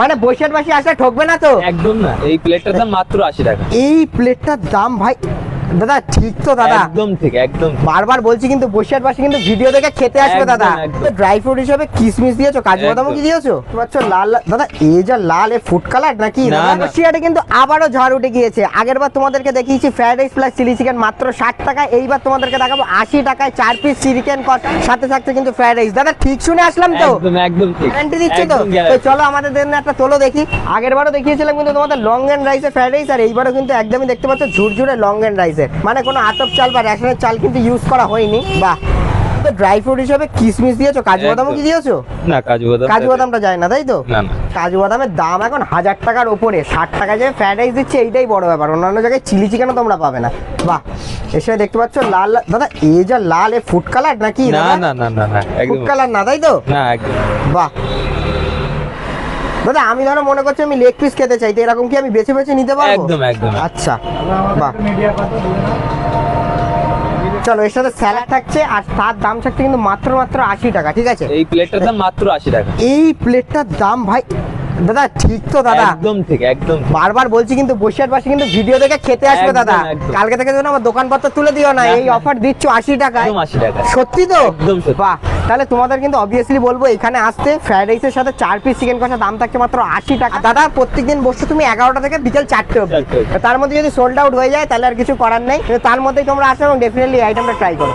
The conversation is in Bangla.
মানে বৈশাখবাসী আসলে ঠকবে না তো? একদম না, এই প্লেটটার দাম মাত্র 80 টাকা। এই প্লেটটার দাম ভাই দাদা ঠিক তো দাদা? একদম ঠিক, একদম ঠিক। বারবার বলছি কিন্তু বৈশাখবাসী কিন্তু ভিডিও দেখে খেতে আসবে একদম, দাদা। একদম। ড্রাই ফ্রুট হিসেবে কিশমিশ দিয়েছো, কাজু বাদামও কি একদম। দিয়েছো? পাচ্ছ লাল লাল- দাদা এই যা লাল এ ফুড কালার নাকি? না, দাদা না। রশিয়াটা কিন্তু আবারও ঝড় উঠে গিয়েছে। আগের বার তোমাদেরকে দেখিয়েছি fried rice plus chilli chicken মাত্র 60 টাকায়, এইবার তোমাদেরকে দেখাবো 80 টাকায় 4 পিস চিকেন সাথে থাকছে কিন্তু ফ্রাইড রাইস। দাদা ঠিক শুনে আসলাম তো? একদম, একদম ঠিক। গ্যারান্টি দিচ্ছে তো? একদম তো guarantee। চলো আমাদের জন্য একটা তোলো দেখি। আগের বারও দেখিয়েছিলাম কিন্তু তোমাদের লং এন্ড রাইসের ফ্রাইড রাইস, আর এইবারও কিন্তু একদমই দেখতে পাচ্ছ ঝুরঝুরে লং এন্ড রাইসের, মানে কোনো আতপ চাল বা রেশনের চাল কিন্তু ইউজ করা হয়নি। বাহ, ড্রাই ফ্রুট হিসেবে কিশমিশ দিয়েছো, কাজু বাদামও কি একদম। দিয়েছো? না, কাজু বাদাম। কাজু বাদামটা যায় না তাই তো? না, না। কাজু বাদামের দাম এখন 1000 টাকার ওপরে, 60 টাকায় যে ফ্রাইড রাইস দিচ্ছে এইটাই বড় ব্যাপার, অন্যান্য জায়গায় চিলি চিকেনও তোমরা পাবে না। বাহ, এসে দেখতে পাচ্ছ লাল লাল- দাদা এই যা লাল এ ফুড কালার নাকি? না, না, না, না, না, ফুড একদম কালার না তাই তো? না, একদম। বাহ দাদা, আমি ধরো মনে করছি আমি লেগ পিস খেতে চাই, তো এরকম কি আমি বেছে বেছে নিতে পারবো? একদম, একদম। আচ্ছা, বাহ। চলো, এর সাথে স্যালাড থাকছে আর তার দাম থাকছে কিন্তু মাত্র 80 টাকা, ঠিক আছে? এই প্লেটটার দাম মাত্র 80 টাকা। এই প্লেটটার দাম ভাই দাদা ঠিক তো দাদা? একদম ঠিক, একদম ঠিক। বারবার বলছি কিন্তু বৈশাখবাসী কিন্তু ভিডিও দেখে খেতে আসবে একদম, দাদা। একদম। কালকে থেকে যেন আমার দোকানপত্র তুলে দিও না, না, এই না। অফার দিচ্ছ 80 টাকায়। একদম 80 টাকা। সত্যি তো? একদম সত্যি। বাহ, তাহলে তোমাদের কিন্তু অবভিয়াসলি বলবো এখানে আসতে। ফ্রাইড রাইসের সাথে 4 পিস চিকেন কষা দাম থাকছে মাত্র 80 টাকা। দাদা প্রত্যেকদিন বসছো তুমি 11টা থেকে বিকেল 4টে অবধি, 4টে অবধি। তার মধ্যে যদি সোল্ড আউট হয়ে যায় তাহলে আর কিছু করার নেই, কিন্তু তার মধ্যেই তোমরা আসো এবং ডেফিনেটলি আইটেমটা ট্রাই করো।